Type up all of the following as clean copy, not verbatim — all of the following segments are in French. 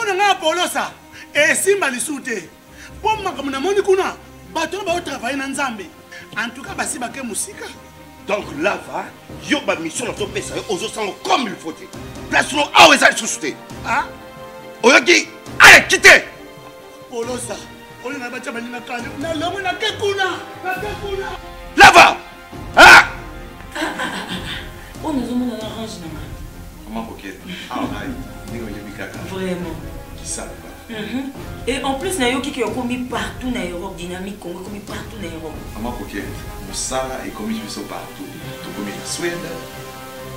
na nga polosa esimba lisute po makambo na moni kuna bato ba travailler na nzambe en tout cas basi ba ke musika. Donc là va yo ba mission na to pesa yo ozo sango comme il faut. Place no awe za susute. Ah oyoki allez quitter polosa oli na bacha bani na kanya na lomo na ke kuna là va ah on nous demande un range na comment coquette ah ouais ni ko yebi kaka vraiment qui ça et en plus na yo qui a commis partout na Europe dynamique Congo commis partout na Europe comment coquette Moussala est commis partout tout commis en Suède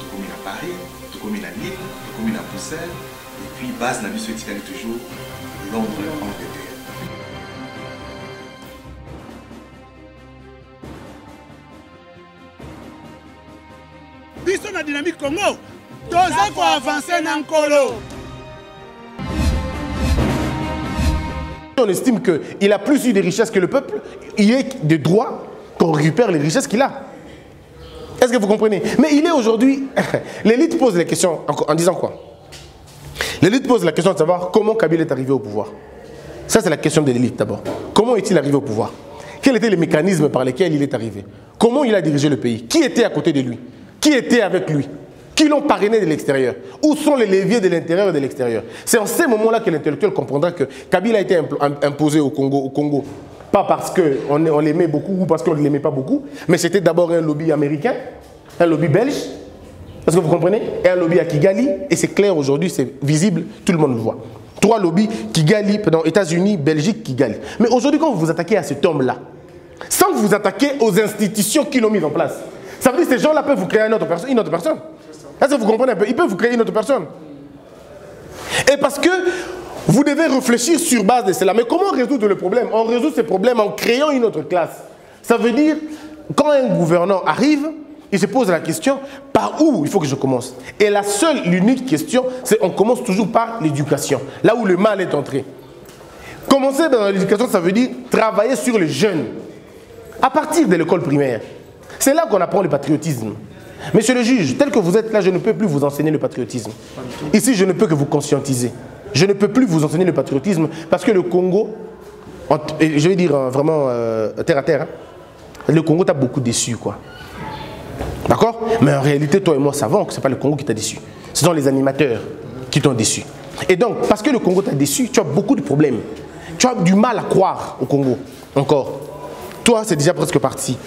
tout commis à Paris tout commis à Lille tout commis à Bruxelles et puis base na biso etikali toujours Londres Angleterre. Biso na dynamique Congo toza ko avancer na nkolo. On estime qu'il a plus eu de richesses que le peuple, il est de droit qu'on récupère les richesses qu'il a. Est-ce que vous comprenez? Mais il est aujourd'hui... L'élite pose la question en disant quoi? L'élite pose la question de savoir comment Kabila est arrivé au pouvoir. Ça, c'est la question de l'élite d'abord. Comment est-il arrivé au pouvoir? Quels étaient les mécanismes par lesquels il est arrivé? Comment il a dirigé le pays? Qui était à côté de lui? Qui était avec lui? Qui l'ont parrainé de l'extérieur? Où sont les leviers de l'intérieur et de l'extérieur? C'est en ces moments-là que l'intellectuel comprendra que Kabila a été imposé au Congo. Pas parce qu'on l'aimait beaucoup ou parce qu'on ne l'aimait pas beaucoup, mais c'était d'abord un lobby américain, un lobby belge, est-ce que vous comprenez? Et un lobby à Kigali, et c'est clair aujourd'hui, c'est visible, tout le monde le voit. 3 lobbies, Kigali, pardon, États-Unis, Belgique, Kigali. Mais aujourd'hui, quand vous vous attaquez à cet homme-là, sans vous attaquer aux institutions qui l'ont mis en place, ça veut dire que ces gens-là peuvent vous créer une autre personne. Est-ce que vous comprenez un peu? Ils peuvent vous créer une autre personne. Et parce que vous devez réfléchir sur base de cela. Mais comment résoudre le problème? On résout ce problème en créant une autre classe. Ça veut dire, quand un gouvernant arrive, il se pose la question, par où il faut que je commence? Et la seule, l'unique question, c'est on commence toujours par l'éducation. Là où le mal est entré. Commencer dans l'éducation, ça veut dire travailler sur les jeunes. À partir de l'école primaire. C'est là qu'on apprend le patriotisme. Monsieur le juge, tel que vous êtes là, je ne peux plus vous enseigner le patriotisme. Ici, je ne peux que vous conscientiser. Je ne peux plus vous enseigner le patriotisme parce que le Congo, je vais dire vraiment terre à terre, le Congo t'a beaucoup déçu, quoi. D'accord? Mais en réalité, toi et moi savons que ce n'est pas le Congo qui t'a déçu. Ce sont les animateurs qui t'ont déçu. Et donc, parce que le Congo t'a déçu, tu as beaucoup de problèmes. Tu as du mal à croire au Congo, encore. Toi, c'est déjà presque parti.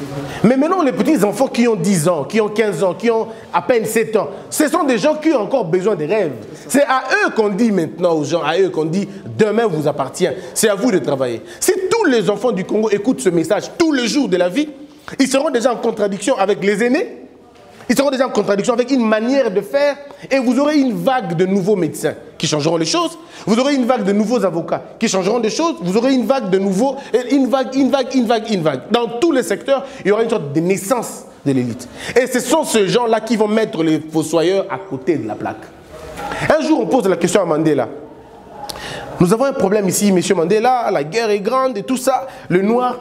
Mais maintenant, les petits enfants qui ont 10 ans, qui ont 15 ans, qui ont à peine 7 ans, ce sont des gens qui ont encore besoin de rêves. C'est à eux qu'on dit maintenant, aux gens, à eux qu'on dit, demain vous appartient. C'est à vous de travailler. Si tous les enfants du Congo écoutent ce message tous les jours de la vie, ils seront déjà en contradiction avec les aînés. Ils seront déjà en contradiction avec une manière de faire et vous aurez une vague de nouveaux médecins qui changeront les choses. Vous aurez une vague de nouveaux avocats qui changeront des choses. Vous aurez une vague de nouveaux, une vague. Dans tous les secteurs, il y aura une sorte de naissance de l'élite. Et ce sont ces gens-là qui vont mettre les fossoyeurs à côté de la plaque. Un jour, on pose la question à Mandela. Nous avons un problème ici, monsieur Mandela, la guerre est grande et tout ça. Le noir,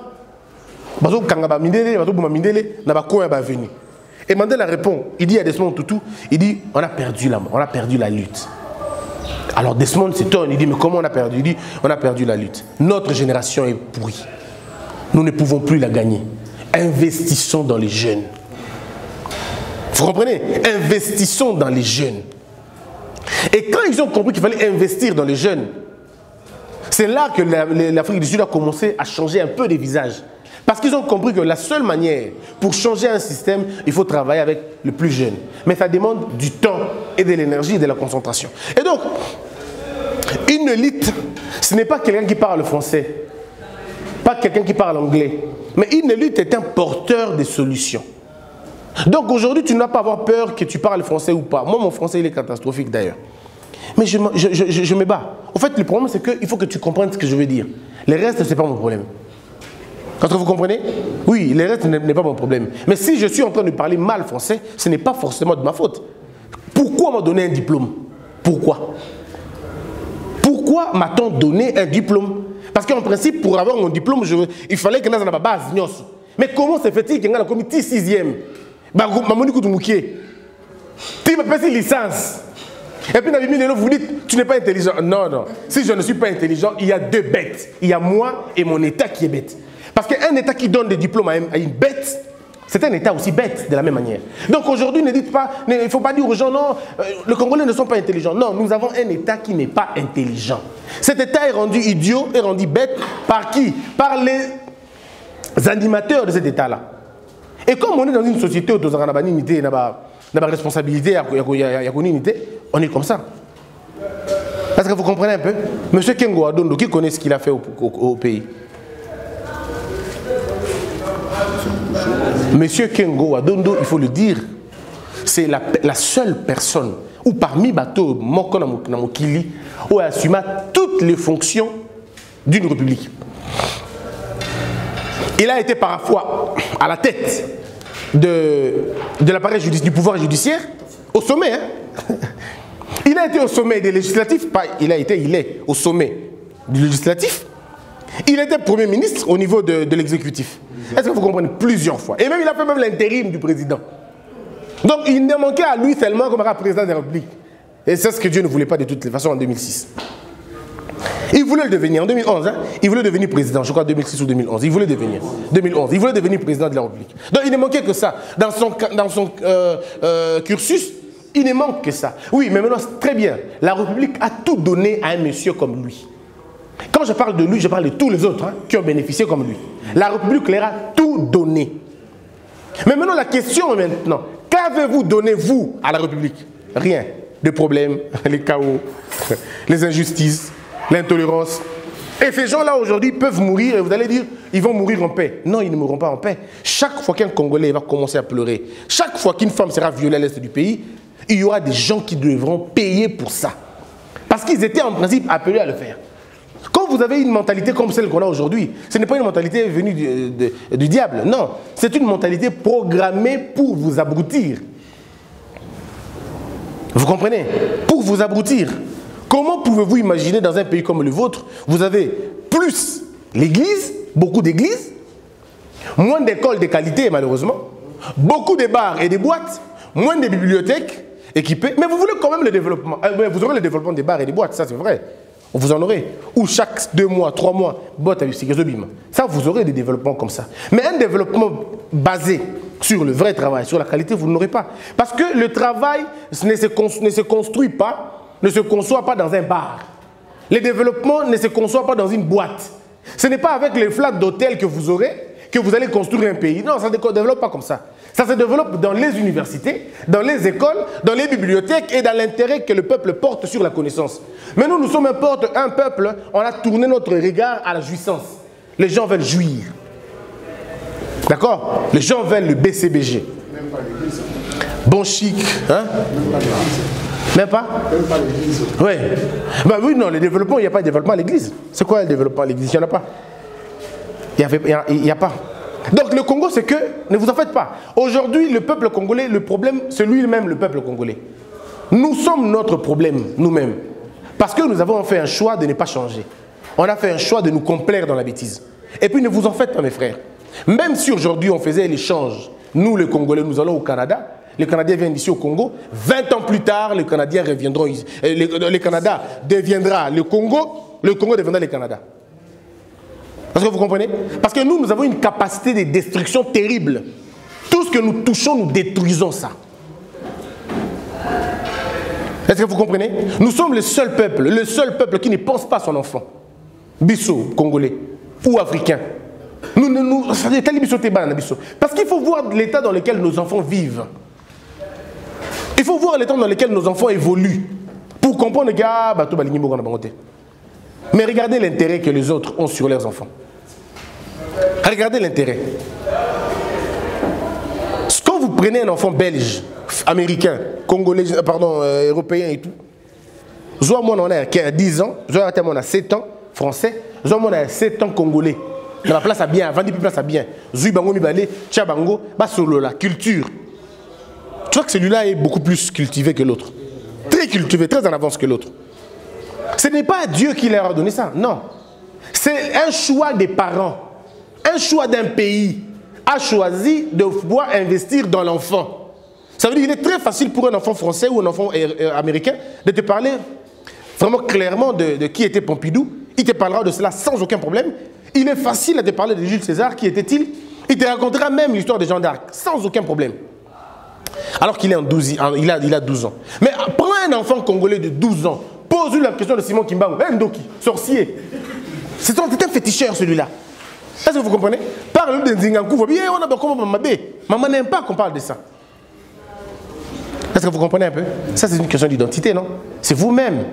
et Mandela répond, il dit à Desmond Tutu, il dit, on a perdu la lutte. Alors Desmond s'étonne, il dit, mais comment on a perdu? Il dit, on a perdu la lutte. Notre génération est pourrie. Nous ne pouvons plus la gagner. Investissons dans les jeunes. Vous comprenez? Investissons dans les jeunes. Et quand ils ont compris qu'il fallait investir dans les jeunes, c'est là que l'Afrique du Sud a commencé à changer un peu les visages. Parce qu'ils ont compris que la seule manière pour changer un système, il faut travailler avec le plus jeune. Mais ça demande du temps et de l'énergie et de la concentration. Et donc, une élite, ce n'est pas quelqu'un qui parle français, pas quelqu'un qui parle anglais. Mais une élite est un porteur de solutions. Donc aujourd'hui, tu ne dois pas avoir peur que tu parles français ou pas. Moi, mon français, il est catastrophique d'ailleurs. Mais je me bats. En fait, le problème, c'est qu'il faut que tu comprennes ce que je veux dire. Le reste, ce n'est pas mon problème. Quand vous comprenez? Oui, le reste n'est pas mon problème. Mais si je suis en train de parler mal français, ce n'est pas forcément de ma faute. Pourquoi m'a donné un diplôme? Pourquoi? Pourquoi m'a-t-on donné un diplôme? Parce qu'en principe, pour avoir mon diplôme, il fallait que je sois dans ma base. Mais comment se fait-il que je sois commis 6e? Tu m'as fait une licence. Et puis, vous dites, tu n'es pas intelligent. Non, non. Si je ne suis pas intelligent, il y a deux bêtes. Il y a moi et mon État qui est bête. Parce qu'un État qui donne des diplômes à une bête, c'est un État aussi bête de la même manière. Donc aujourd'hui, ne dites pas, il ne faut pas dire aux gens, non, les Congolais ne sont pas intelligents. Non, nous avons un État qui n'est pas intelligent. Cet État est rendu idiot, est rendu bête par qui? Par les animateurs de cet État-là. Et comme on est dans une société où on a une unité, on a une responsabilité, on est comme ça. Est-ce que vous comprenez un peu? Monsieur Kengo Adondo, qui connaît ce qu'il a fait au pays? Monsieur Kengo Adondo, il faut le dire, c'est la seule personne, ou parmi bateaux, Moko Namokili, où il a assumé toutes les fonctions d'une république. Il a été parfois à la tête de l'appareil judiciaire, du pouvoir judiciaire, au sommet. Hein? Il a été au sommet des législatifs, il est au sommet du législatif. Il était Premier ministre au niveau de l'exécutif. Est-ce que vous comprenez? Plusieurs fois. Et même il a fait même l'intérim du président. Donc il ne manquait à lui seulement comme président de la République. Et c'est ce que Dieu ne voulait pas de toutes les façons en 2006. Il voulait le devenir en 2011. Hein? Il voulait devenir président, je crois 2006 ou 2011. Il voulait devenir. 2011. Il voulait devenir président de la République. Donc il ne manquait que ça. Dans son cursus, il ne manque que ça. Oui, mais maintenant, très bien. La République a tout donné à un monsieur comme lui. Quand je parle de lui, je parle de tous les autres hein, qui ont bénéficié comme lui. La République leur a tout donné. Mais maintenant, la question est maintenant, qu'avez-vous donné, vous, à la République? Rien. Des problèmes, les chaos, les injustices, l'intolérance. Et ces gens-là, aujourd'hui, peuvent mourir, et vous allez dire, ils vont mourir en paix. Non, ils ne mourront pas en paix. Chaque fois qu'un Congolais va commencer à pleurer, chaque fois qu'une femme sera violée à l'est du pays, il y aura des gens qui devront payer pour ça. Parce qu'ils étaient en principe appelés à le faire. Quand vous avez une mentalité comme celle qu'on a aujourd'hui, ce n'est pas une mentalité venue du diable, non. C'est une mentalité programmée pour vous abrutir. Vous comprenez? Pour vous abrutir. Comment pouvez-vous imaginer dans un pays comme le vôtre, vous avez plus l'église, beaucoup d'églises, moins d'écoles de qualité malheureusement, beaucoup de bars et de boîtes, moins de bibliothèques équipées, mais vous voulez quand même le développement. Vous aurez le développement des bars et des boîtes, ça c'est vrai. Vous en aurez. Ou chaque 2 mois, 3 mois, ça vous aurez des développements comme ça. Mais un développement basé sur le vrai travail, sur la qualité, vous n'aurez pas. Parce que le travail ne se construit pas, ne se conçoit pas dans un bar. Le développement ne se conçoit pas dans une boîte. Ce n'est pas avec les flaques d'hôtel que vous aurez que vous allez construire un pays. Non, ça ne se développe pas comme ça. Ça se développe dans les universités, dans les écoles, dans les bibliothèques et dans l'intérêt que le peuple porte sur la connaissance. Mais nous sommes un peuple, on a tourné notre regard à la jouissance. Les gens veulent jouir. D'accord? Les gens veulent le BCBG. Même pas l'église. Bon chic. Hein? Même pas? Même pas l'église. Oui. Ben oui, non, le développement, il n'y a pas de développement à l'église. C'est quoi le développement à l'église? Il n'y en a pas. Il n'y a pas. Donc le Congo, c'est que, ne vous en faites pas. Aujourd'hui, le peuple congolais, le problème, c'est lui-même le peuple congolais. Nous sommes notre problème, nous-mêmes. Parce que nous avons fait un choix de ne pas changer. On a fait un choix de nous complaire dans la bêtise. Et puis ne vous en faites pas, mes frères. Même si aujourd'hui on faisait l'échange, nous les Congolais, nous allons au Canada, les Canadiens viennent ici au Congo, 20 ans plus tard, les Canadiens reviendront ici. Le Canada deviendra le Congo deviendra le Canada. Est-ce que vous comprenez? Parce que nous avons une capacité de destruction terrible. Tout ce que nous touchons, nous détruisons ça. Est-ce que vous comprenez? Nous sommes le seul peuple qui ne pense pas à son enfant. Bisso, Congolais ou Africain. Parce qu'il faut voir l'état dans lequel nos enfants vivent. Il faut voir l'état dans lequel nos enfants évoluent. Pour comprendre que... Mais regardez l'intérêt que les autres ont sur leurs enfants. Regardez l'intérêt. Quand vous prenez un enfant belge, américain, congolais, pardon, européen et tout, soit moi on a 10 ans, soit on a 7 ans, français, soit moi on a 7 ans congolais. Dans la place à bien, avant de place à bien. Zui bango mibale, tchabango, basolo la culture. Tu vois que celui-là est beaucoup plus cultivé que l'autre. Très cultivé, très en avance que l'autre. Ce n'est pas Dieu qui leur a donné ça, non. C'est un choix des parents. Un choix d'un pays a choisi de pouvoir investir dans l'enfant. Ça veut dire qu'il est très facile pour un enfant français ou un enfant américain de te parler vraiment clairement de qui était Pompidou. Il te parlera de cela sans aucun problème. Il est facile de te parler de Jules César, qui était-il? Il te racontera même l'histoire de Jeanne d'Arc, sans aucun problème. Alors qu'il est en 12, il a 12 ans. Mais prends un enfant congolais de 12 ans, pose-lui la question de Simon Kimbangu. Ndoki, sorcier. C'est un féticheur celui-là. Est-ce que vous comprenez? Parle-lui de Nzingankou. On a comment maman n'aime pas qu'on parle de ça. Est-ce que vous comprenez un peu? Ça, c'est une question d'identité, non? C'est vous-même.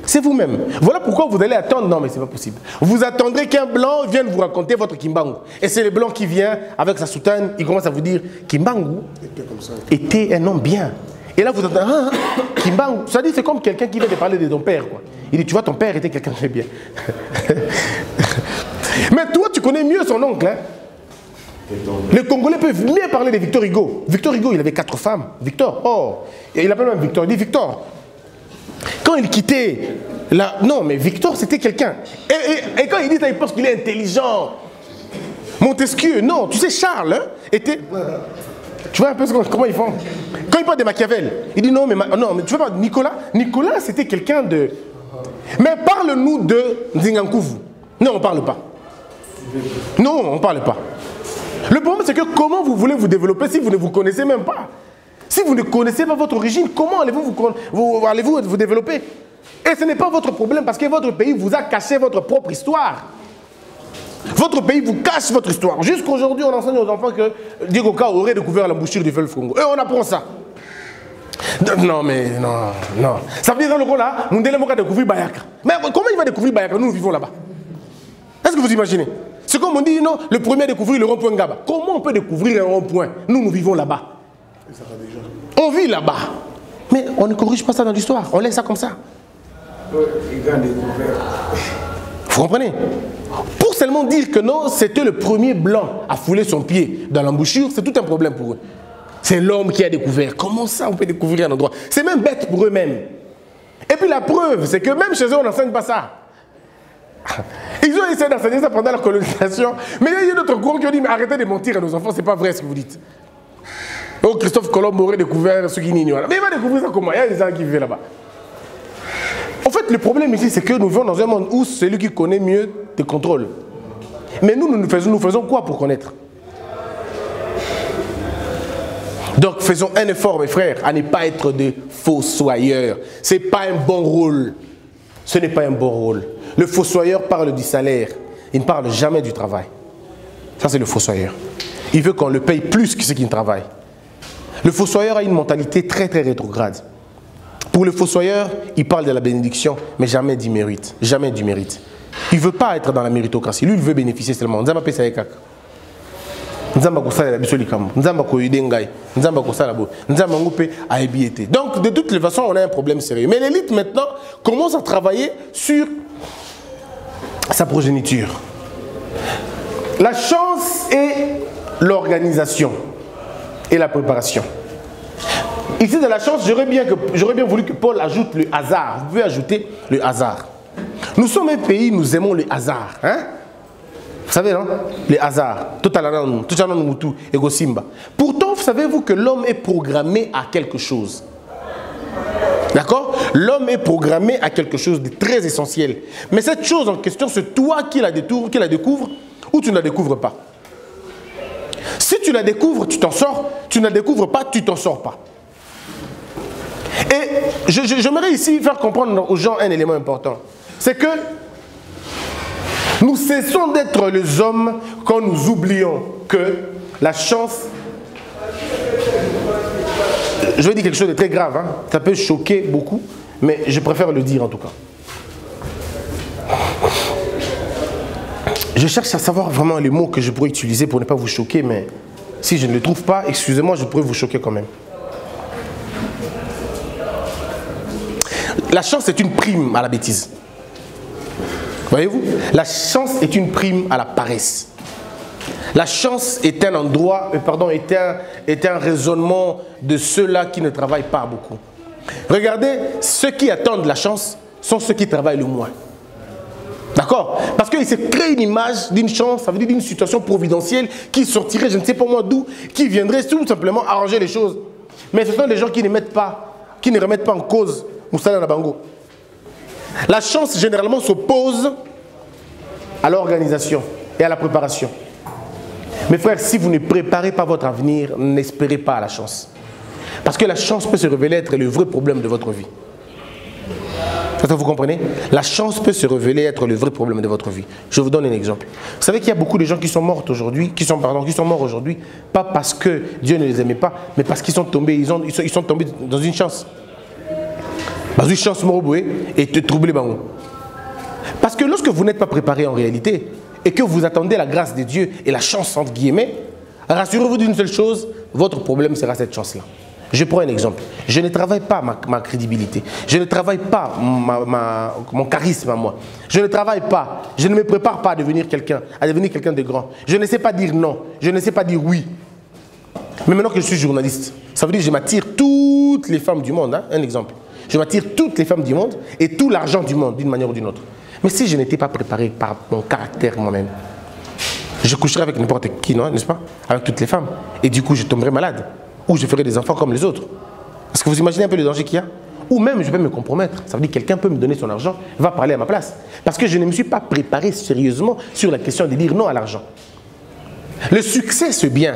C'est vous-même. Voilà pourquoi vous allez attendre. Non, mais c'est pas possible. Vous attendrez qu'un blanc vienne vous raconter votre Kimbangu. Et c'est le blanc qui vient avec sa soutane. Il commence à vous dire Kimbangu était un homme bien. Et là, vous entendez Kimbangu. Ça dit, c'est comme quelqu'un qui vient te parler de ton père, quoi. Il dit, tu vois, ton père était quelqu'un de très bien. Mais toi, tu connais mieux son oncle, hein? Les Congolais peuvent mieux parler de Victor Hugo. Victor Hugo, il avait 4 femmes. Victor, oh, et il appelle même Victor. Il dit Victor. Quand il quittait la... Non, mais Victor, c'était quelqu'un. Et quand il dit ça, il pense qu'il est intelligent. Montesquieu, non. Tu sais, Charles hein, était... Tu vois un peu comment ils font. Quand il parle de Machiavel, il dit non, mais tu vois pas, Nicolas, c'était quelqu'un de... Mais parle-nous de Nzingankuvu. Non, on ne parle pas. Non, on ne parle pas. Le problème, c'est que comment vous voulez vous développer si vous ne vous connaissez même pas? Si vous ne connaissez pas votre origine, comment allez-vous vous développer? Et ce n'est pas votre problème parce que votre pays vous a caché votre propre histoire. Votre pays vous cache votre histoire. Jusqu'aujourd'hui, on enseigne aux enfants que Diego Ka aurait découvert l'embouchure du fleuve Congo. Et on apprend ça. Non, mais non. Ça veut dire dans le là, Mundele Moka a découvert Bayaka. Mais comment il va découvrir Bayaka? Nous vivons là-bas. Est-ce que vous imaginez? C'est comme on dit, non, le premier à découvrir le rond-point Ngaba. Comment on peut découvrir un rond-point? Nous vivons là-bas. On vit là-bas. Mais on ne corrige pas ça dans l'histoire. On laisse ça comme ça. Vous comprenez? Pour seulement dire que non, c'était le premier blanc à fouler son pied dans l'embouchure, c'est tout un problème pour eux. C'est l'homme qui a découvert. Comment ça on peut découvrir un endroit? C'est même bête pour eux-mêmes. Et puis la preuve, c'est que même chez eux, on n'enseigne pas ça. Ils ont essayé d'enseigner ça pendant la colonisation. Mais il y a d'autres cours qui ont dit, mais arrêtez de mentir à nos enfants, c'est pas vrai ce que vous dites. Oh, Christophe Colomb aurait découvert ce qu'il ignore. Mais il va découvrir ça comment? Il y a des gens qui vivent là-bas. En fait, le problème ici, c'est que nous vivons dans un monde où celui qui connaît mieux te contrôle. Mais nous faisons quoi pour connaître? Donc, faisons un effort, mes frères, à ne pas être des fossoyeurs. Ce n'est pas un bon rôle. Ce n'est pas un bon rôle. Le fossoyeur parle du salaire. Il ne parle jamais du travail. Ça, c'est le fossoyeur. Il veut qu'on le paye plus que ce qu'il travaille. Le fossoyeur a une mentalité très, très rétrograde. Pour le fossoyeur, il parle de la bénédiction, mais jamais du mérite. Jamais du mérite. Il ne veut pas être dans la méritocratie. Lui, il veut bénéficier seulement. Nzamba pesa yekaka. Nzamba kosala la biso likambo. Nzamba koyede ngai. Nzamba kosala bo. Nzamba ngope a ebiete. Donc, de toutes les façons, on a un problème sérieux. Mais l'élite, maintenant, commence à travailler sur sa progéniture. La chance et l'organisation et la préparation. Ici, de la chance, j'aurais bien voulu que Paul ajoute le hasard. Vous pouvez ajouter le hasard. Nous sommes un pays, nous aimons le hasard. Hein? Vous savez, non? Les hasards. Pourtant, savez-vous que l'homme est programmé à quelque chose? D'accord? L'homme est programmé à quelque chose de très essentiel. Mais cette chose en question, c'est toi qui la découvres ou tu ne la découvres pas. Si tu la découvres, tu t'en sors. Tu ne la découvres pas, tu t'en sors pas. Et j'aimerais ici faire comprendre aux gens un élément important. C'est que nous cessons d'être les hommes quand nous oublions que la chance... Je vais dire quelque chose de très grave. Hein. Ça peut choquer beaucoup, mais je préfère le dire en tout cas. Je cherche à savoir vraiment les mots que je pourrais utiliser pour ne pas vous choquer, mais si je ne les trouve pas, excusez-moi, je pourrais vous choquer quand même. La chance est une prime à la bêtise. Voyez-vous? La chance est une prime à la paresse. La chance est un endroit, est un raisonnement de ceux-là qui ne travaillent pas beaucoup. Regardez, ceux qui attendent la chance sont ceux qui travaillent le moins. D'accord? Parce qu'il se crée une image d'une chance, ça veut dire d'une situation providentielle qui sortirait, je ne sais pas moi d'où, qui viendrait tout simplement arranger les choses. Mais ce sont des gens qui ne remettent pas en cause Moussala Nabango. La chance généralement s'oppose à l'organisation et à la préparation. Mes frères, si vous ne préparez pas votre avenir, n'espérez pas à la chance. Parce que la chance peut se révéler être le vrai problème de votre vie. Est-ce que vous comprenez? La chance peut se révéler être le vrai problème de votre vie. Je vous donne un exemple. Vous savez qu'il y a beaucoup de gens qui sont morts aujourd'hui, pas parce que Dieu ne les aimait pas, mais parce qu'ils sont tombés, ils sont tombés dans une chance. Dans une chance morobouée et te troubler bango. Parce que lorsque vous n'êtes pas préparé en réalité et que vous attendez la grâce de Dieu et la chance entre guillemets, rassurez-vous d'une seule chose, votre problème sera cette chance-là. Je prends un exemple. Je ne travaille pas ma crédibilité. Je ne travaille pas mon charisme à moi. Je ne travaille pas. Je ne me prépare pas à devenir quelqu'un de grand. Je ne sais pas dire non. Je ne sais pas dire oui. Mais maintenant que je suis journaliste, ça veut dire que je m'attire toutes les femmes du monde. Hein? Un exemple. Je m'attire toutes les femmes du monde et tout l'argent du monde d'une manière ou d'une autre. Mais si je n'étais pas préparé par mon caractère moi-même, je coucherais avec n'importe qui, non, n'est-ce pas? Avec toutes les femmes. Et du coup, je tomberais malade. Ou je ferai des enfants comme les autres. Est-ce que vous imaginez un peu le danger qu'il y a? Ou même je vais me compromettre. Ça veut dire que quelqu'un peut me donner son argent, va parler à ma place. Parce que je ne me suis pas préparé sérieusement sur la question de dire non à l'argent. Le succès, c'est bien.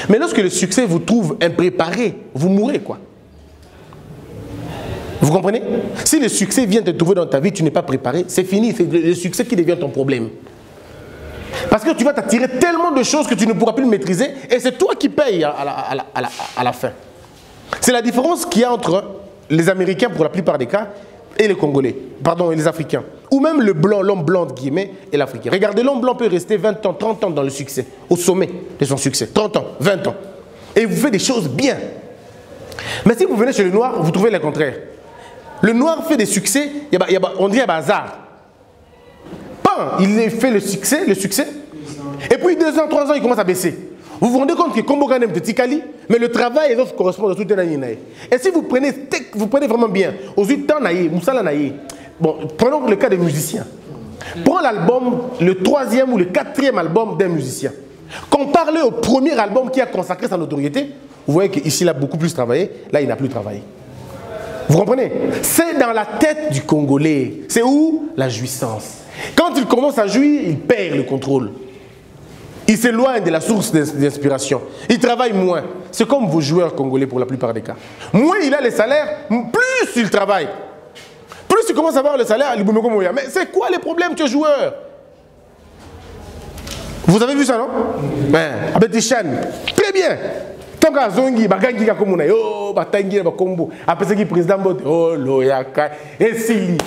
Mais lorsque le succès vous trouve impréparé, vous mourrez quoi. Vous comprenez? Si le succès vient te trouver dans ta vie, tu n'es pas préparé, c'est fini. C'est le succès qui devient ton problème. Parce que tu vas t'attirer tellement de choses que tu ne pourras plus le maîtriser et c'est toi qui payes à la fin. C'est la différence qu'il y a entre les Américains pour la plupart des cas et les Congolais, pardon, et les Africains. Ou même le blanc, l'homme blanc entre guillemets et l'Africain. Regardez, l'homme blanc peut rester 20 ans, 30 ans dans le succès, au sommet de son succès. 30 ans, 20 ans. Et vous faites des choses bien. Mais si vous venez chez le noir, vous trouvez le contraire. Le noir fait des succès, on dirait un bazar. Il fait le succès, et puis 2 ans, 3 ans, il commence à baisser. Vous vous rendez compte que comme Boganem de Tikali, mais le travail et l'offre correspondent à tout un année. Et si vous prenez vraiment bien, aux 8 ans, Moussala Naye, bon, prenons le cas des musiciens. Prends l'album, le 3e ou le 4e album d'un musicien. Comparez-le au premier album qui a consacré sa notoriété, vous voyez qu'ici, il a beaucoup plus travaillé, là, il n'a plus travaillé. Vous comprenez? C'est dans la tête du Congolais. C'est où? La jouissance. Quand il commence à jouir, il perd le contrôle. Il s'éloigne de la source d'inspiration. Il travaille moins. C'est comme vos joueurs congolais pour la plupart des cas. Moins il a les salaires, plus il travaille. Plus il commence à avoir le salaire, mais c'est quoi les problèmes, tu es joueur? Vous avez vu ça, non? Avec des chaînes. Très bien. Tant qu'à Zongi, Bagangi Kakomuna, oh, Batangi, Bakombo, après ce qui est président, oh, Loyaka, et Sili.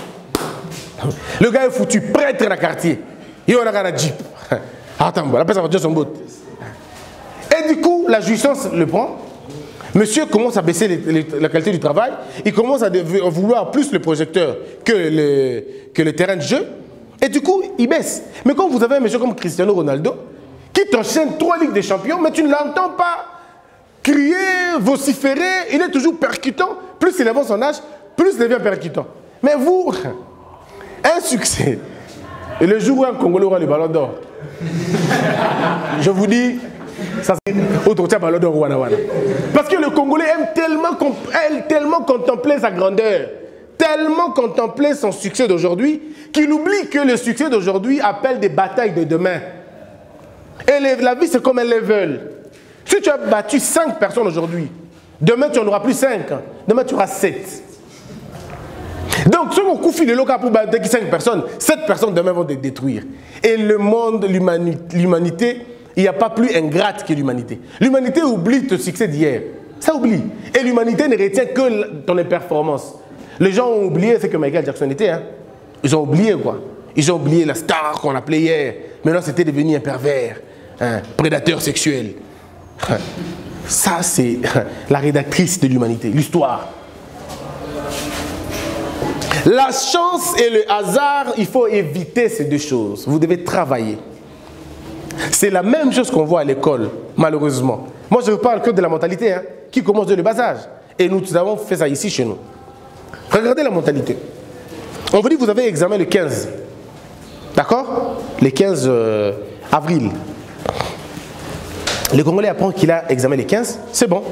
Le gars est foutu, prêtre dans le quartier. Il y a un jeep. Attends, après ça va dire son bout. Et du coup, la jouissance le prend. Monsieur commence à baisser la qualité du travail. Il commence à vouloir plus le projecteur que le terrain de jeu. Et du coup, il baisse. Mais quand vous avez un monsieur comme Cristiano Ronaldo, qui t'enchaîne 3 Ligues des Champions, mais tu ne l'entends pas crier, vociférer, il est toujours percutant. Plus il avance son âge, plus il devient percutant. Mais vous, un succès. Et le jour où un Congolais aura le ballon d'or, je vous dis, ça c'est autre ballon d'or. Parce que le Congolais aime tellement contempler sa grandeur, tellement contempler son succès d'aujourd'hui, qu'il oublie que le succès d'aujourd'hui appelle des batailles de demain. Et la vie c'est comme un level. Si tu as battu 5 personnes aujourd'hui, demain tu n'en auras plus 5, demain tu auras 7. Donc, si on confie le local pour battre 5 personnes, 7 personnes demain vont te détruire. Et le monde, l'humanité, il n'y a pas plus ingrate que l'humanité. L'humanité oublie ton succès d'hier. Ça oublie. Et l'humanité ne retient que ton performance. Les gens ont oublié ce que Michael Jackson était. Hein. Ils ont oublié quoi. Ils ont oublié la star qu'on appelait hier. Maintenant, c'était devenu un pervers, un prédateur sexuel. Ça, c'est la rédactrice de l'humanité, l'histoire. La chance et le hasard, il faut éviter ces deux choses. Vous devez travailler. C'est la même chose qu'on voit à l'école, malheureusement. Moi, je ne parle que de la mentalité, hein, qui commence dès le bas âge. Et nous avons fait ça ici, chez nous. Regardez la mentalité. On vous dit, vous avez examen le 15. D'accord? Le 15 avril. Le Congolais apprend qu'il a examen le 15. C'est bon.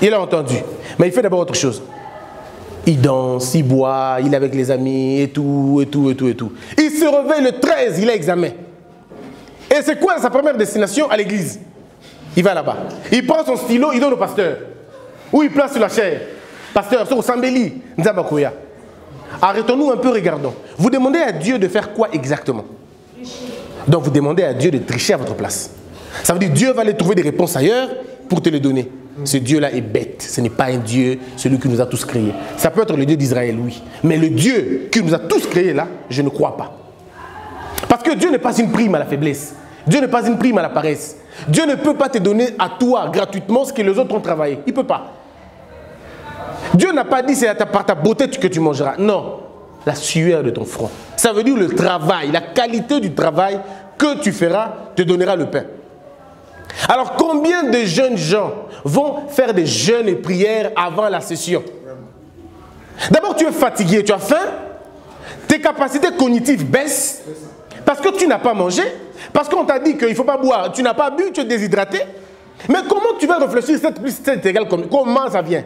Il a entendu. Mais il fait d'abord autre chose. Il danse, il boit, il est avec les amis et tout, et tout, et tout, et tout. Il se réveille le 13, il a examen. Et c'est quoi sa première destination? À l'église. Il va là-bas. Il prend son stylo, il donne au pasteur. Ou il place sur la chaire. Pasteur, sur Sambeli, Nzabakoya. Arrêtons-nous un peu, regardons. Vous demandez à Dieu de faire quoi exactement? Donc vous demandez à Dieu de tricher à votre place. Ça veut dire que Dieu va aller trouver des réponses ailleurs pour te les donner. Ce Dieu-là est bête. Ce n'est pas un Dieu, celui qui nous a tous créés. Ça peut être le Dieu d'Israël, oui. Mais le Dieu qui nous a tous créés là, je ne crois pas. Parce que Dieu n'est pas une prime à la faiblesse. Dieu n'est pas une prime à la paresse. Dieu ne peut pas te donner à toi gratuitement ce que les autres ont travaillé. Il ne peut pas. Dieu n'a pas dit c'est par ta beauté que tu mangeras. Non. La sueur de ton front. Ça veut dire le travail, la qualité du travail que tu feras te donnera le pain. Alors combien de jeunes gens vont faire des jeûnes et prières avant la session? D'abord tu es fatigué, tu as faim, tes capacités cognitives baissent parce que tu n'as pas mangé, parce qu'on t'a dit qu'il ne faut pas boire, tu n'as pas bu, tu es déshydraté. Mais comment tu vas réfléchir 7 plus 7 égale combien? Comment ça vient?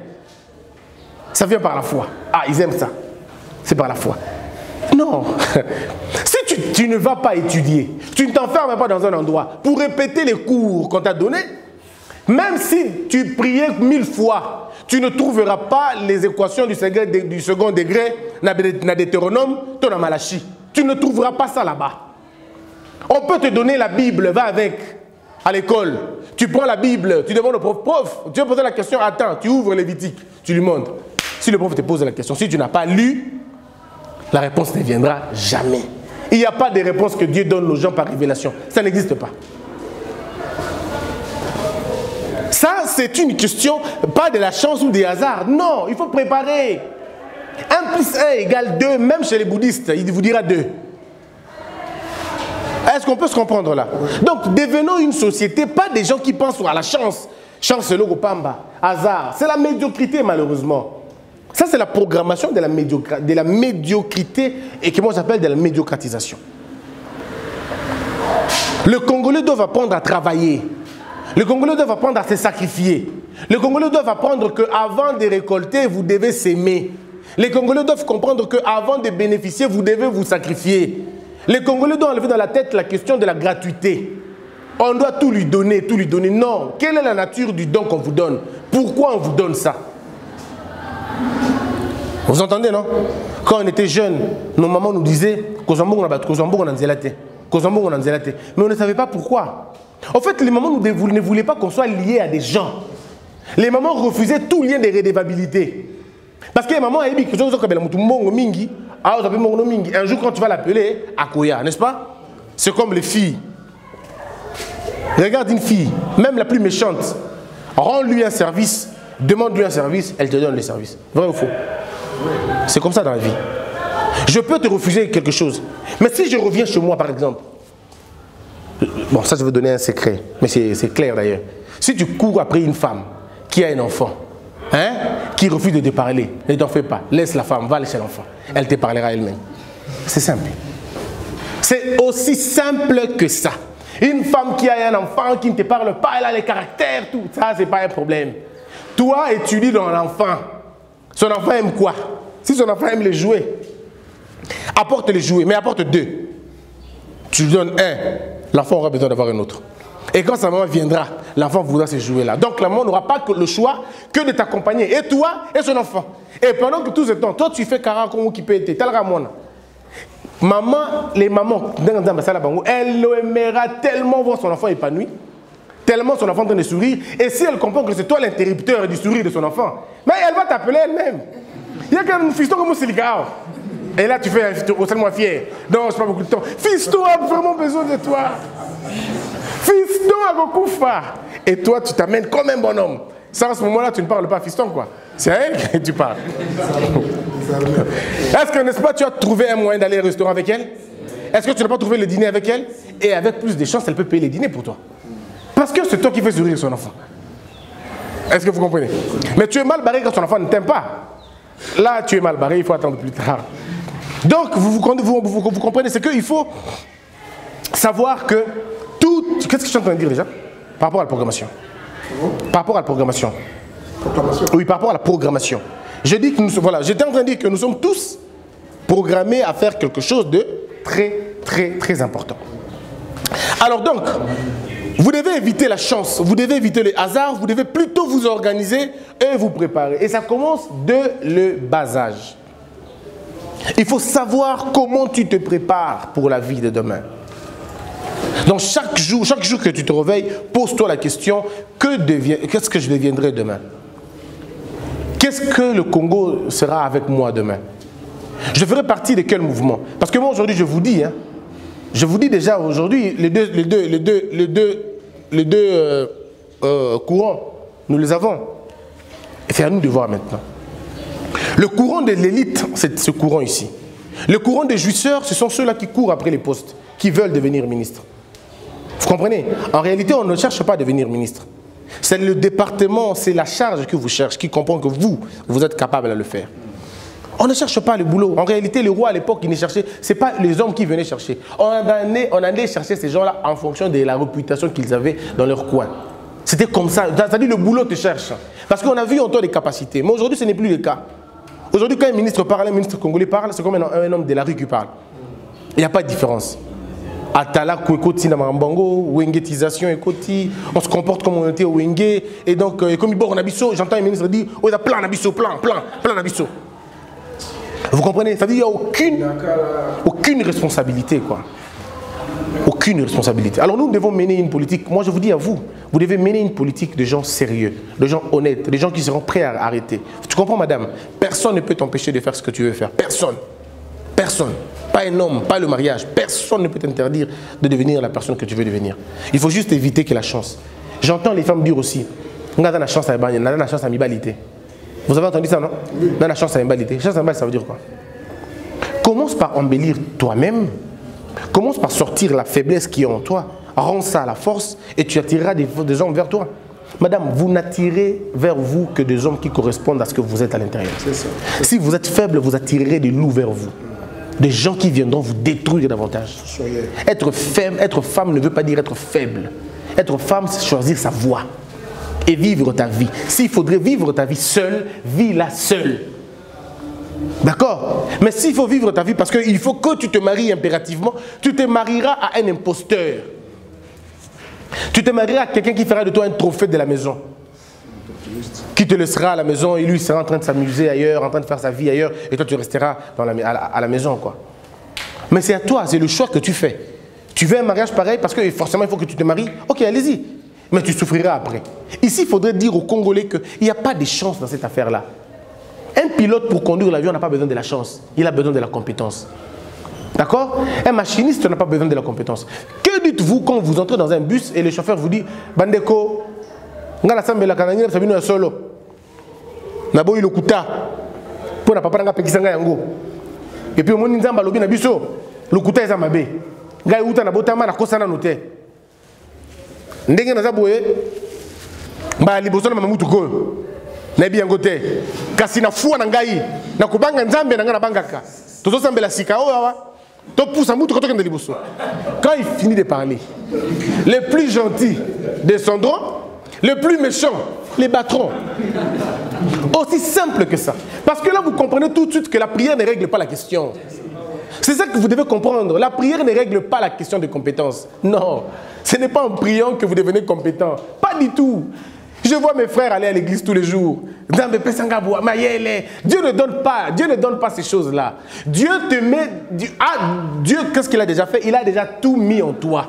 Ça vient par la foi. Ah, ils aiment ça. C'est par la foi. Non. Si tu ne vas pas étudier, tu ne t'enfermes pas dans un endroit pour répéter les cours qu'on t'a donnés, même si tu priais 1000 fois, tu ne trouveras pas les équations du second degré dans Deutéronome, dans Malachi. Tu ne trouveras pas ça là-bas. On peut te donner la Bible, va avec, à l'école. Tu prends la Bible, tu demandes au prof, tu veux poser la question, attends, tu ouvres Lévitique, tu lui montres. Si le prof te pose la question, si tu n'as pas lu, la réponse ne viendra jamais. Il n'y a pas de réponse que Dieu donne aux gens par révélation. Ça n'existe pas. Ça, c'est une question, pas de la chance ou des hasards. Non, il faut préparer. 1 plus 1 égale 2, même chez les bouddhistes, il vous dira 2. Est-ce qu'on peut se comprendre là? Donc, devenons une société, pas des gens qui pensent à la chance. Chance, c'est le Pamba, hasard. C'est la médiocrité, malheureusement. Ça, c'est la programmation de la médiocrité et que moi j'appelle de la médiocratisation. Le Congolais doit apprendre à travailler. Le Congolais doit apprendre à se sacrifier. Le Congolais doit apprendre qu'avant de récolter, vous devez s'aimer. Les Congolais doivent comprendre qu'avant de bénéficier, vous devez vous sacrifier. Les Congolais doivent enlever dans la tête la question de la gratuité. On doit tout lui donner, tout lui donner. Non. Quelle est la nature du don qu'on vous donne? Pourquoi on vous donne ça? Vous entendez, non? Quand on était jeunes, nos mamans nous disaient mais on ne savait pas pourquoi. En fait, les mamans ne voulaient pas qu'on soit liés à des gens. Les mamans refusaient tout lien de rédévabilité. Parce que les mamans, un jour quand tu vas l'appeler, Akoya, n'est-ce pas? C'est comme les filles. Regarde une fille, même la plus méchante, rends-lui un service, demande-lui un service, elle te donne le service. Vrai ou faux? C'est comme ça dans la vie. Je peux te refuser quelque chose. Mais si je reviens chez moi, par exemple, bon, ça je vais donner un secret, mais c'est clair d'ailleurs. Si tu cours après une femme qui a un enfant, hein, qui refuse de te parler, ne t'en fais pas. Laisse la femme, va aller chez l'enfant. Elle te parlera elle-même. C'est simple. C'est aussi simple que ça. Une femme qui a un enfant qui ne te parle pas, elle a les caractères, tout ça, c'est pas un problème. Toi, étudie dans l'enfant. Son enfant aime quoi? Si son enfant aime les jouets, apporte les jouets, mais apporte 2. Tu lui donnes un, l'enfant aura besoin d'avoir un autre. Et quand sa maman viendra, l'enfant voudra ces jouets-là. Donc la maman n'aura pas le choix que de t'accompagner, et toi et son enfant. Et pendant que tout ce temps, toi tu fais caractère comme qui peut être, maman, les mamans, elle aimera tellement voir son enfant épanoui, tellement son enfant en train de sourire, et si elle comprend que c'est toi l'interrupteur du sourire de son enfant, mais elle va t'appeler elle-même. Il y a quand même un fiston comme Silicao. Et là tu fais un fiston, tellement fier. Non, je n'ai pas beaucoup de temps. Fiston a vraiment besoin de toi. Fiston a beaucoup faim. Et toi tu t'amènes comme un bonhomme. Ça, à ce moment-là, tu ne parles pas à fiston, quoi. C'est à elle que tu parles. Est-ce que, n'est-ce pas, tu as trouvé un moyen d'aller au restaurant avec elle? Est-ce que tu n'as pas trouvé le dîner avec elle? Et avec plus de chance, elle peut payer les dîners pour toi. Parce que c'est toi qui fais sourire son enfant. Est-ce que vous comprenez? Mais tu es mal barré quand ton enfant ne t'aime pas. Là, tu es mal barré, il faut attendre plus tard. Donc, vous comprenez, c'est qu'il faut savoir que tout... Qu'est-ce que je suis en train de dire déjà? Par rapport à la programmation. Par rapport à la programmation. Oui, par rapport à la programmation. Je dis que nous, voilà, j'étais en train de dire que nous sommes tous programmés à faire quelque chose de très important. Alors donc, vous devez éviter la chance, vous devez éviter le hasard, vous devez plutôt vous organiser et vous préparer. Et ça commence de le bas âge. Il faut savoir comment tu te prépares pour la vie de demain. Donc chaque jour que tu te réveilles, pose-toi la question, qu'est-ce que je deviendrai demain? Qu'est-ce que le Congo sera avec moi demain? Je ferai partie de quel mouvement? Parce que moi aujourd'hui je vous dis déjà aujourd'hui, les deux courants, nous les avons. Et c'est à nous de voir maintenant. Le courant de l'élite, c'est ce courant ici. Le courant des jouisseurs, ce sont ceux-là qui courent après les postes, qui veulent devenir ministres. Vous comprenez? En réalité, on ne cherche pas à devenir ministre. C'est le département, c'est la charge que vous cherchez, qui comprend que vous êtes capable de le faire. On ne cherche pas le boulot. En réalité, les rois à l'époque, ils ne cherchaient, ce n'est pas les hommes qui venaient chercher. On allait chercher ces gens-là en fonction de la réputation qu'ils avaient dans leur coin. C'était comme ça. C'est-à-dire le boulot te cherche. Parce qu'on a vu en toi des capacités. Mais aujourd'hui, ce n'est plus le cas. Aujourd'hui, quand un ministre parle, un ministre congolais parle, c'est comme un homme de la rue qui parle. Il n'y a pas de différence. Atala, Kwekoti, Namambango, Wengetisation, Ekoti, on se comporte comme on était au Wenge. Et donc, comme il bord Nabiso, j'entends un ministre dire, oh, il y a plein Nabiso, plein Nabiso. Vous comprenez? Ça veut dire qu'il n'y a aucune responsabilité, quoi. Aucune responsabilité. Alors nous devons mener une politique, moi je vous dis à vous, vous devez mener une politique de gens sérieux, de gens honnêtes, de gens qui seront prêts à arrêter. Tu comprends, madame? Personne ne peut t'empêcher de faire ce que tu veux faire. Personne. Personne. Pas un homme, pas le mariage. Personne ne peut t'interdire de devenir la personne que tu veux devenir. Il faut juste éviter que la chance. J'entends les femmes dire aussi, on a la chance à m'ibalité. Vous avez entendu ça, non? On a la chance à m'ibalité. Chance à m'ibalité, ça veut dire quoi? Commence par embellir toi-même. Commence par sortir la faiblesse qui est en toi. Rends ça à la force et tu attireras des hommes vers toi. Madame, vous n'attirez vers vous que des hommes qui correspondent à ce que vous êtes à l'intérieur. Si vous êtes faible, vous attirerez des loups vers vous. Des gens qui viendront vous détruire davantage. Être femme ne veut pas dire être faible. Être femme, c'est choisir sa voie et vivre ta vie. S'il faudrait vivre ta vie seule, vis-la seule. D'accord? Mais s'il faut vivre ta vie, parce qu'il faut que tu te maries impérativement, tu te marieras à un imposteur. Tu te marieras à quelqu'un qui fera de toi un trophée de la maison. Qui te laissera à la maison et lui sera en train de s'amuser ailleurs, en train de faire sa vie ailleurs, et toi tu resteras à la maison, quoi. Mais c'est à toi, c'est le choix que tu fais. Tu veux un mariage pareil parce que forcément il faut que tu te maries. Ok, allez-y. Mais tu souffriras après. Ici, il faudrait dire aux Congolais qu'il n'y a pas de chance dans cette affaire-là. Un pilote pour conduire l'avion n'a pas besoin de la chance, il a besoin de la compétence. D'accord? Un machiniste n'a pas besoin de la compétence. Que dites-vous quand vous entrez dans un bus et le chauffeur vous dit Bandeko, nga la sambe la kanangina sabino ya solo. Na boyi lokuta. Pour na papa nga pekisanga yango. Et puis au moni nzamba lobi na biso, lokuta eza mabe. Nga uta na botama na kosana note. Ndenge na zaboye mba liboso na mamutu ko. Na biango te. Kasi na fuwa na ngai na kubanga nzambe na nga na bangaka. Tozo sambela sika o yawa. To poussa mutu ko to kende liboso. Quand il finit de parler, les plus gentils descendront. Les plus méchants, les battront. Aussi simple que ça. Parce que là, vous comprenez tout de suite que la prière ne règle pas la question. C'est ça que vous devez comprendre. La prière ne règle pas la question de compétence. Non. Ce n'est pas en priant que vous devenez compétent. Pas du tout. Je vois mes frères aller à l'église tous les jours. Dieu ne donne pas ces choses-là. Dieu te met... Dieu, qu'est-ce qu'il a déjà fait? Il a déjà tout mis en toi.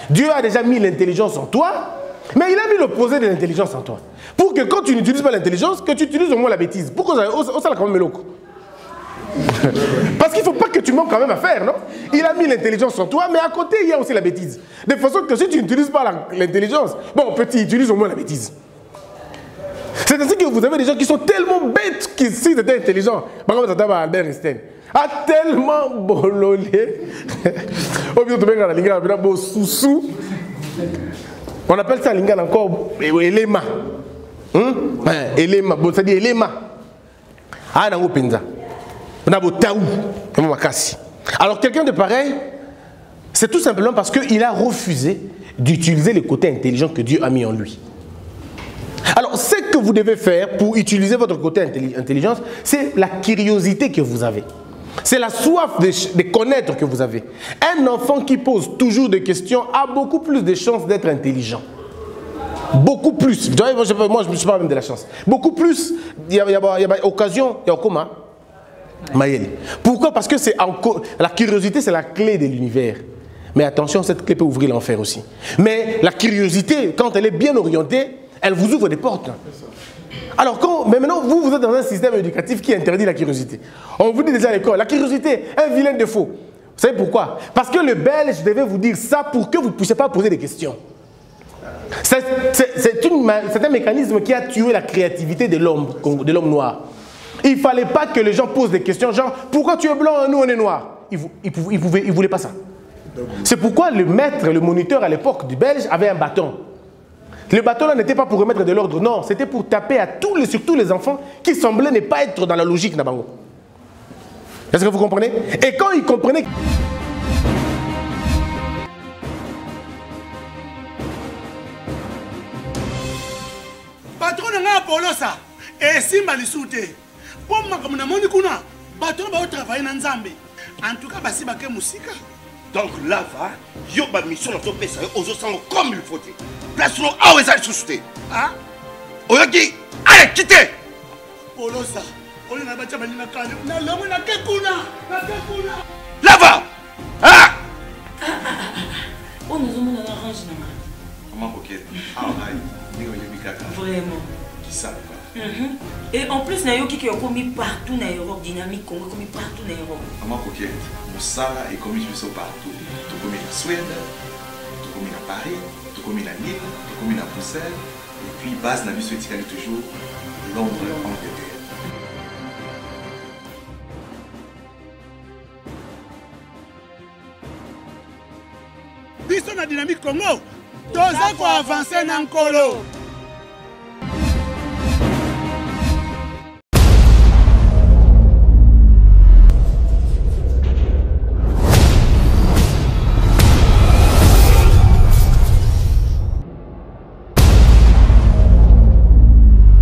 Dieu a déjà mis l'intelligence en toi. Mais il a mis l'opposé de l'intelligence en toi. Pour que quand tu n'utilises pas l'intelligence, que tu utilises au moins la bêtise. Pourquoi ça quand même loco? Parce qu'il ne faut pas que tu manques quand même à faire, non? Il a mis l'intelligence en toi, mais à côté, il y a aussi la bêtise. De façon que si tu n'utilises pas l'intelligence, bon, petit, utilise au moins la bêtise. C'est ainsi que vous avez des gens qui sont tellement bêtes qu'ils s'ils étaient intelligents. Par exemple, Albert Einstein a tellement bololé. On appelle ça lingala encore elema. Elema, bon, ça dit elema. Ah, nango penza. On a beau taou, alors quelqu'un de pareil, c'est tout simplement parce qu'il a refusé d'utiliser les côtés intelligents que Dieu a mis en lui. Alors, ce que vous devez faire pour utiliser votre côté intelligence, c'est la curiosité que vous avez. C'est la soif de connaître que vous avez. Un enfant qui pose toujours des questions a beaucoup plus de chances d'être intelligent. Beaucoup plus. Moi, je ne suis pas même de la chance. Beaucoup plus, il y a occasion, il y a coma. Maël. Pourquoi? Parce que la curiosité, c'est la clé de l'univers. Mais attention, cette clé peut ouvrir l'enfer aussi. Mais la curiosité, quand elle est bien orientée, elle vous ouvre des portes. Alors, mais maintenant, vous êtes dans un système éducatif qui interdit la curiosité. On vous dit déjà à l'école, la curiosité, un vilain défaut. Vous savez pourquoi? Parce que le Belge devait vous dire ça pour que vous ne puissiez pas poser des questions. C'est un mécanisme qui a tué la créativité de l'homme noir. Il ne fallait pas que les gens posent des questions, genre, pourquoi tu es blanc, nous on est noir? Ils ne voulaient pas ça. C'est pourquoi le maître, le moniteur à l'époque du Belge avait un bâton. Le bâton là n'était pas pour remettre de l'ordre, non, c'était pour taper à surtout les enfants qui semblaient ne pas être dans la logique Nabango. Est-ce que vous comprenez? Et quand ils comprenaient... Patron n'a Apollo ça. Et si Malisouté. Pour moi, comme on a kuna, patron va travailler dans Nzambe. En tout cas, basi baké musique. Donc là, va, yo ba mission na to pesa yo ozo sango comme il faut. Place no awe za susute. Ah? Oyoki, allez quitter. Polo ça. On a bacha bani na kale. Na lomo na kekuna. Là va. Ah! On nous a mis dans l'orange na. Maman coquette. Ah ouais. Vraiment. Qui ça quoi? Et en plus, il y a qui est commis partout dans l'Europe, dynamique Congo, commis partout dans l'Europe. Maman coquette, Moussala est commis partout. Tout commis en Suède, tout commis à Paris, tout commis à Lille, tout commis à Bruxelles. Et puis, base n'a vu ce titre toujours Londres, Angleterre. Biso na dynamique Congo, toza ko avancer na nkolo.